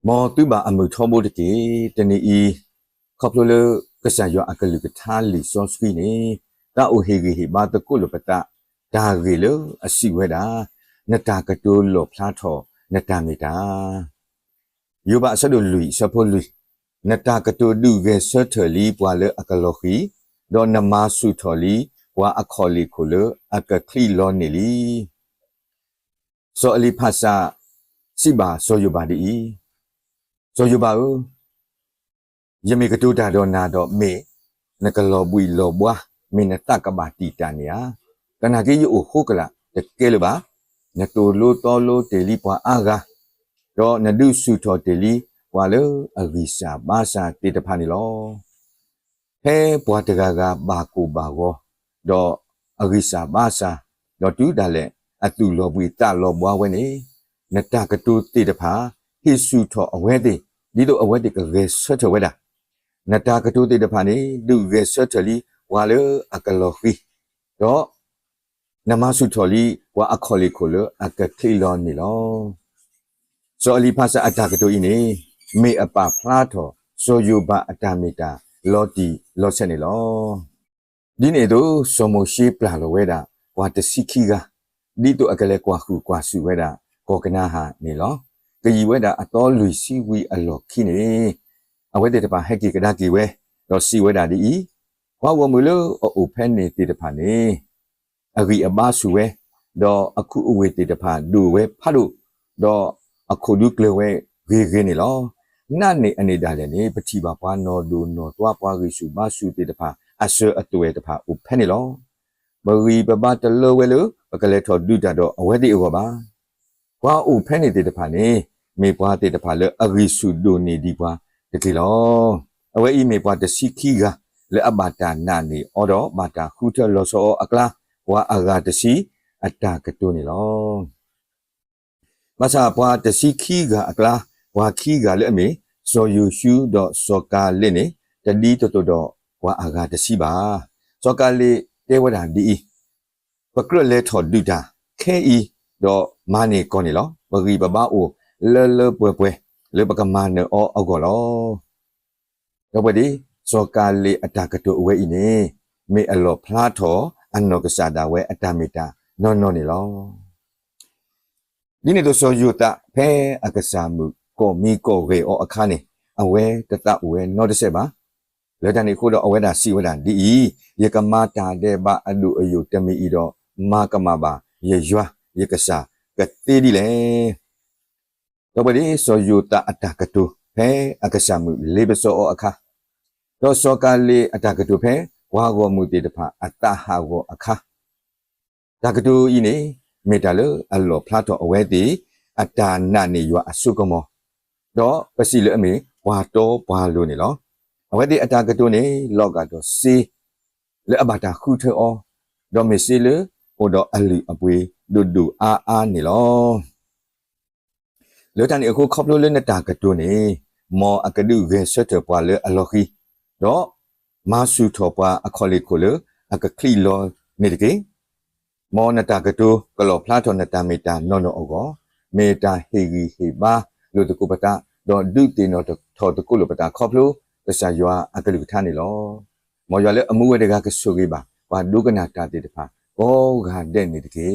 မောတူဘာအမှုထောမိုးတကေတနေဤခေါပလိုလကဆန်ယောအကလူကထားလီစောစကီနေတာအိုဟေဂီဟေဘာတကုလပတာဒါဂီလအစီဝဲတာနတာကတိုးလောဖလားထောနတာမီတာယောဘဆဒလူစဖိုလူနတာကတိုးဒူဂေဆထလီပွာလအကလောခီဒေါ်နမဆုထောလီဝါအခေါ်လီခုလအကခလီလောနေလီစောအလီဖာစာစီဘာစောယောဘာဒီဆိုယူပါဦးယမေကတူတာတော့နာတော့မေနကလောပွီလောဘွားမင်းနတကဘာတီတန်ညာကနာကြီးယိုဟုတ်ကလာတကဲလပါနတိုလိုတော်လိုတေလီပွားအာဂါတော့နဒုစုထောတေလီဝါလောအဂိစာဘာစာတေတဖာနေလောဟဲပွားတကကဘာကိုဘာကောတော့အဂိစာဘာစာတော့တူတာလေအတူလောပွီတလောဘွားဝဲနေနတကတူတေတဖာဟိစုထောအဝဲတိဒီလိုအဝဲတိကရေဆွတ်ထဝဲတာနတာကတူတိတဖာနေဒုရေဆွတ်ထလီဝါလေအကလောခီတော့နမဆုထောလီဝါအခေါ်လီခိုလအကခိလောနီလောဇောလီဖာစာအတာကတူဤနေမေအပဖလားထောဇောယူဘအတာမီတာလောတီလောဆက်နေလောဒီနေတော့စောမရှိပလာလောဝဲတာဝါတစီခီကဒီတော့အကလေကွာခုကွာစုဝဲတာကောကနာဟာနေလောကကြီးဝဲတာအတော်လူစီဝီအလော်ခိနေအဝဲတဲ့တပါဟက်ကီကဒါကီဝဲတော့စီဝဲတာဒီဝါဝမူလို့အိုဖဲနေတဲ့တပါနေအဂီအမဆူဝဲတော့အခုအဝဲတဲ့တပါဒူဝဲဖတ်လို့တော့အခုဒုကလဝဲဂေဂေနေလောနတ်နေအနေဒါလည်းနေပတိပါပွားနော်ဒူနော်တွားပွားဂီစုမဆူတဲ့တပါအဆွအတွေ့တပါအိုဖဲနေလောဘဂီပပတလောဝဲလို့ပကလေးထော်ဒူတာတော့အဝဲတဲ့အောပါကွာအိုဖဲနေတဲ့တပါနေမေပွားတဲ့တဖာလေအဂိစုဒိုနေဒီပွားတကယ်လောအဝဲဤမေပွားတစီခီကလေအဘာတာနာနေအော်တော့ဘာတာခုထလောစောအကလာဝါအဂါတစီအတာကတိုနေလောမဆာပွားတစီခီကအကလာဝါခီကလေအမေဇောယူရှူတော့စောကာလင်းနေတတိတတော့ဝါအဂါတစီပါစောကာလေတဲဝဒံဒီပကရလေထော်ဒူတာခဲဤတော့မာနေကောနေလောဘဂီပပအိုလေပွဲလေပကမန်အောအောကောလောတော့ပဒီစောကာလီအတာကတူအဝဲဤနေမေအလောဖလားထောအနောကစားတာဝဲအတမီတာနော်နော်နေလောဒီနေ့တော့စောယူတာဖဲအကစားမှုကိုမီကိုရေအောအခါနေအဝဲတတဝဲနော်တစ်ဆက်ပါလေတန်ဒီခုတော့အဝဲတာစီဝဲတာဒီရေကမာတာတဲ့ဘာအလူအယုတမီဤတော့မာကမပါရေရွာရေကစားကတိဒီလေတော့ဘယ်ဆိုယူတာအတာကတူဖဲအကစားမှုလေပစောအခါတော့စောကလေးအတာကတူဖဲဝါကောမှုတေတဖာအတာဟာကောအခါတာကတူဤနေမေတ္တာလအလောဖလားတော့အဝဲတိအတာနာနေရွာအစုကမောတော့ပစီလအမေဝါတော့ဘွာလို့နေလောအဝဲတိအတာကတူနေလောကတော့စီလေအဘတာခုထောတော့မေစီလေဟိုတော့အလီအပွေဒူအာနေလောလေတန်အခုခေါပလိုလည်းနတာကတူနေမောအကဒုရေဆွတ်ပွားလေအလော်ခီတော့မာစုထောပွားအခေါ်လေးကိုလေအကခလီလောနေတကေမောနတာကတူကလောဖလားထောနတာမီတာနော်နော်အောကောမေတာဟေဂီဟေဘာလို့တကူပတာတော့ဒုတေနော်ထောတကူလို့ပတာခေါပလိုတဆာရွာအကလူထားနေလောမောရွာလေအမှုဝဲတကကဆုကြီးပါဘာဒုကနာတာတေတဖာဘောဂါတဲ့နေတကေ